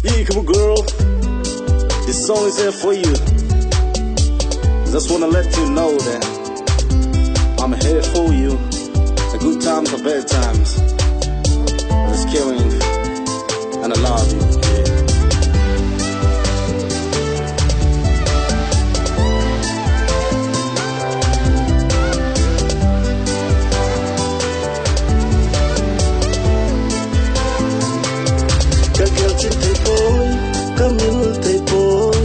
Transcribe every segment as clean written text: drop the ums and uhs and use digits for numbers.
Yeah, come on, girl. This song is here for you. Just wanna let you know that I'm here for you. The good times or bad times. I'm just caring and I love you. Yeah. Kamil tay boy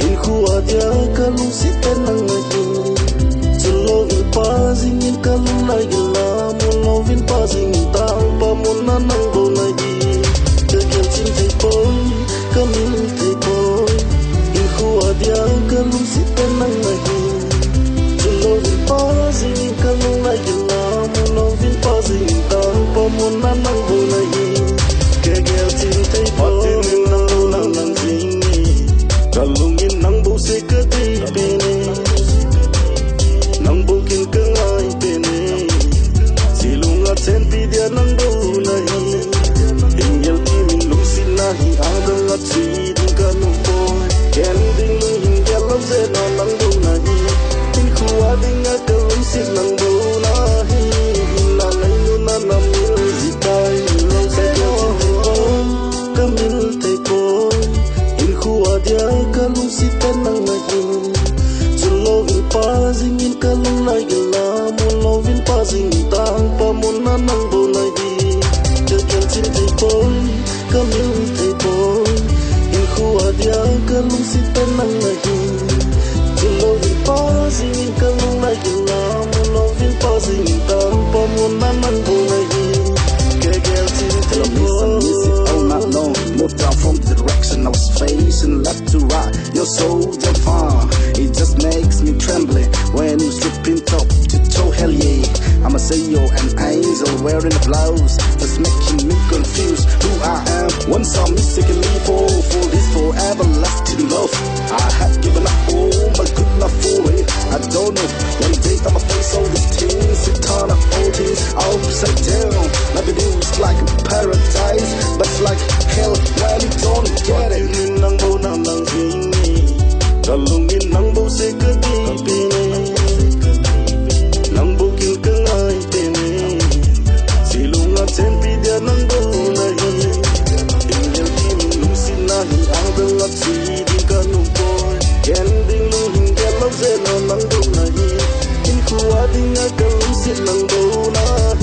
in khuwa dia kalung si tenang lagi Sulovin pazing in kalung lagi la Mulovin pazing tang pa muna nang bo lagi Kagel chin tay boy Kamil tay boy in khuwa dia kalung si tenang lagi Sulovin pazing in kalung lagi la Mulovin pazing tang pa muna nang bo lagi Kagel chin tay boy Kalungin nang buse ka di pene Nang bukin ka ngay pene Silungat senti dia nang bulay Ingyal kimin lungsin nahi Adang at siding ka numpoy Kending luhin galam zena nang bulay Inkuwading nga kalungsin nang bulay Hinangay nuna na milzitay Lang sa kawin Kamil tay boy dia kalung si tenang lagi Sulovin pazing in kalung lagi la Mulovin pazing tang pa muna nang bo lagi Kagel chin tay boy Kamil tay boy in khuwa dia kalung si tenang lagi Sulovin pazing in kalung lagi la Mulovin pazing tang pa muna nang bo lagi Kagel chin tay boy Moved down from the direction I was facing, left to right. You're so damn far. It just makes me trembling when you slip in top to toe. Hell yeah, I'ma say you're an angel wearing a blouse that's making me confused. Who I am, once I mistakenly fall for this everlasting love. I had given up all my good love for it. I don't know. One day I'ma face all these things, it turn up all things upside down. Life it is like a paradise, but it's like hell when you don't get it. Kalungin nang bo nang vingi Kalungin nang bo se ka di pene Nang bukin ka ngay pene Silungat senti dia nang bulay Ingyal kimin lungsin nahi Adang at siding ka numpoy Kending luhin galam zena nang bulay Inkuwading nga kalungsin nang bulay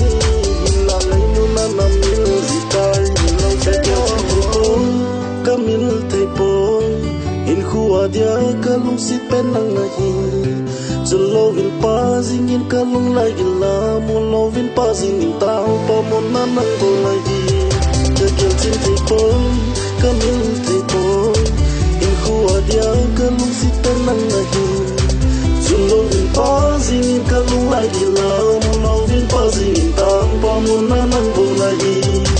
Hinangay nuna na milzitay Lang sa kawin Kamil tay boy in khuwa dia kalung si penang lagi Sulovin pazing in kalung lagi la Mulovin pazing in tang pa muna nang bo lagi Kagel chin tay boy Kamil tay boy in khuwa dia kalung si penang lagi Sulovin pazing in kalung lagi la Mulovin pazing in tang pa muna nang bo lagi